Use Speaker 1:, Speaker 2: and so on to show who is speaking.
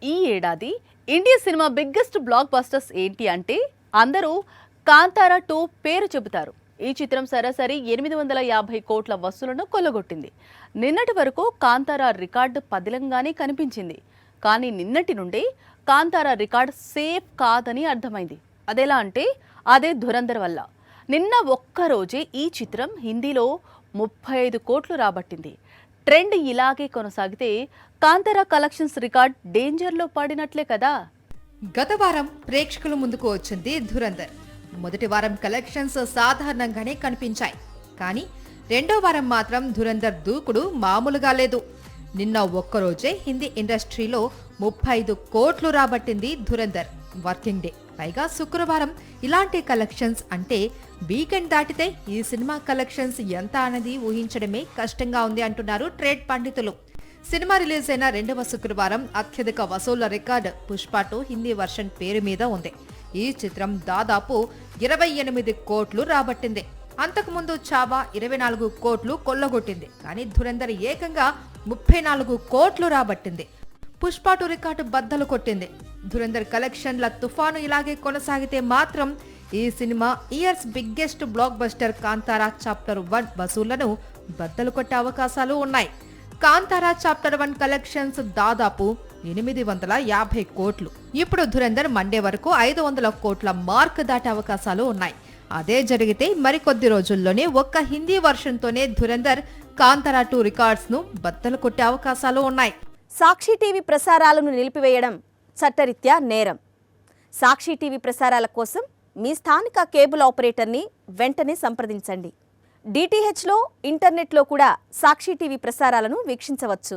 Speaker 1: ఈ ఏడాది India cinema biggest black busters ఏంటి అంటే అందరూ కాంతారా 2 పేరు చెబుతారు. ఈ చిత్రం సరాసరి 850 కోట్ల వసూలను కొల్లగొట్టింది. నిన్నటి వరకు కాంతారా రికార్డు పదిలంగానే కనిపించింది. కానీ నిన్నటి నుండి కాంతారా రికార్డ్ సేఫ్ కాదని అర్థమైంది. అదెలా అంటే అదే ధురంధర్ వల్ల. నిన్న ఒక్కరోజే ఈ చిత్రం హిందీలో 35 కోట్లు రాబట్టింది. ట్రెండ్ ఇలాగే కొనసాగితే కాంతారా కలెక్షన్స్ రికార్డ్ డేంజర్లో పడినట్లే కదా.
Speaker 2: గత వారం ప్రేక్షకుల ముందుకు వచ్చింది ధురంధర్. మొదటి వారం కలెక్షన్స్ సాధారణంగానే కనిపించాయి. కానీ రెండో వారం మాత్రం ధురంధర్ దూకుడు మామూలుగా లేదు. నిన్న ఒక్కరోజే హిందీ ఇండస్ట్రీలో 35 కోట్లు రాబట్టింది ధురంధర్ వర్కింగ్ డే. పైగా శుక్రవారం ఇలాంటి కలెక్షన్స్ అంటే వీకెండ్ దాటితే ఈ సినిమా కలెక్షన్స్ ఎంత అనేది ఊహించడమే కష్టంగా ఉంది అంటున్నారు ట్రేడ్ పండితులు. సినిమా రిలీజ్ అయిన రెండవ శుక్రవారం అత్యధిక వసూళ్ల రికార్డు పుష్ప 2 హిందీ వర్షన్ పేరు మీద ఉంది. ఈ చిత్రం దాదాపు 28 కోట్లు రాబట్టింది. అంతకుముందు చావా 24 కోట్లు కొల్లగొట్టింది. కానీ ధురంధర్ ఏకంగా 34 కోట్లు రాబట్టింది. పుష్ప 2 రికార్డు బద్దలు కొట్టింది. ధురంధర్ కలెక్షన్ల తుఫాను ఇలాగే కొనసాగితే మాత్రం ఈ cinema years biggest block buster Kantara chapter 1 వసూళ్లను బద్దలు కొట్టే అవకాశాలు ఉన్నాయి. కాంతారా చాప్టర్ 1 కలెక్షన్స్ దాదాపు 850 కోట్లు. ఇప్పుడు ధురంధర్ మండే వరకు 500 కోట్ల మార్క్ దాటే అవకాశాలు ఉన్నాయి. అదే జరిగితే మరికొద్ది రోజుల్లోనే ఒక్క హిందీ వర్షన్తోనే ధురంధర్ కాంతారా 2 రికార్డ్స్ ను బద్దలు కొట్టే అవకాశాలు ఉన్నాయి.
Speaker 3: సాక్షి టీవీ ప్రసారాలను నిలిపివేయడం చట్టరీత్యా నేరం. సాక్షి టీవీ ప్రసారాల కోసం మీ స్థానిక కేబుల్ ఆపరేటర్ని వెంటనే సంప్రదించండి. డిటిహెచ్లో, ఇంటర్నెట్లో కూడా సాక్షి టీవీ ప్రసారాలను వీక్షించవచ్చు.